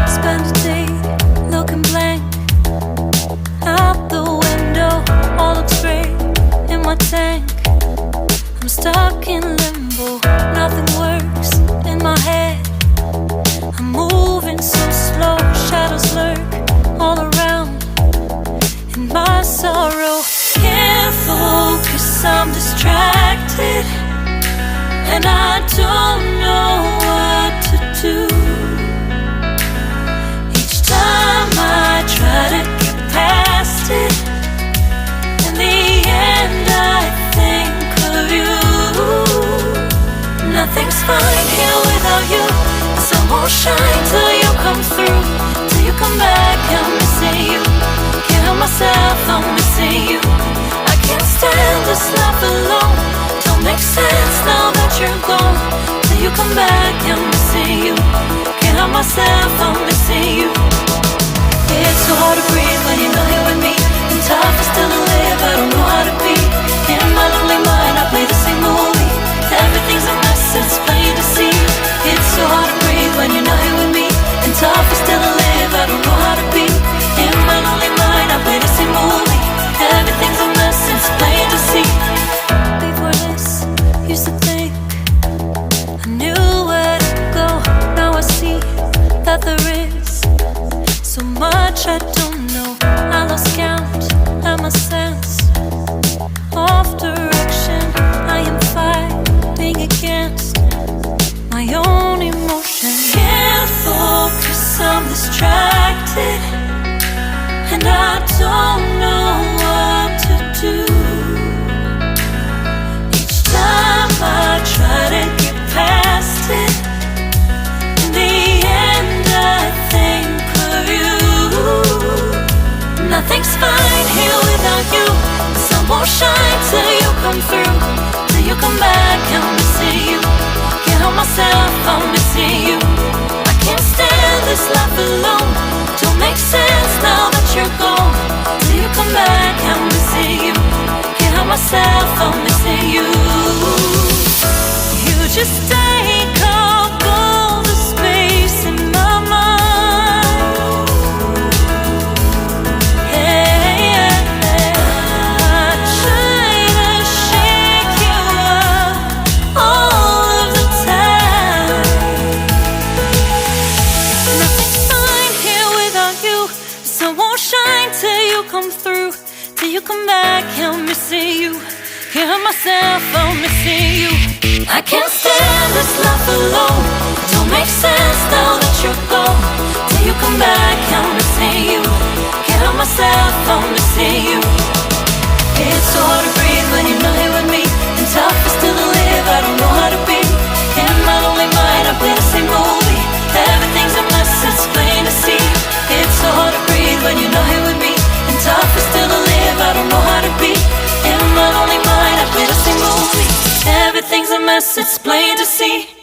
Spend a day looking blank out the window. All looks great in my tank. I'm stuck in limbo. Nothing works in my head. I'm moving so slow. Shadows lurk all around in my sorrow. Can't focus, I'm distracted, and I don't know what to do. Each time I try to get past it, in the end I think of you. Nothing's fine here without you. The sun won't shine till you come through. Till you come back, I'm missing you. Can't help myself, I'm missing you. I can't stand this life alone. Don't make sense now that you're gone. Till you come back, I'm missing you. Can't help myself, I'm missing you. It's so hard to breathe when you're not here with me. And tough is still to live, I don't know how to be. In my lonely mind, I play the same movie. Everything's a mess, it's plain to see. It's so hard to breathe when you're not here with me. And tough is still to live, I don't know how to be. In my lonely mind, I play the same movie. Everything's a mess, it's plain to see. Before this, used to think I knew where to go. Now I see that there is so much I don't know. I lost count at my sense of direction. I am fighting against my own emotion. Can't focus, I'm distracted, and I don't know what to do. Each time I try to get past it, in the end I think of you. Nothing's fine here without you. The sun won't shine till you come through. Till you come back, I'm missing you. Can't help myself, I'm missing you. I can't stand this life alone. Don't make sense now that you're gone. Till you come back, I'm missing you. Can't help myself, I'm missing you. You just take up all the space in my mind. Hey, I try to shake you up all of the time. Nothing's fine here without you. The sun won't shine till you come through. Till you come back, I'm missing you. Can't help myself, I'm missing you. I can't stand this life alone. Don't make sense now that you're gone. Till you come back, I'm missing you. Can't help myself, I'm missing you. It's so hard to breathe when you're not here with me. And tough is still to live, I don't know how to be. In my lonely mind, I play the same movie. Everything's a mess, it's plain to see. It's so hard to breathe when you're not here with me. And tough is still to live, I don't know how to be. In my lonely mind, I play the same movie. Everything's a mess, it's plain to see.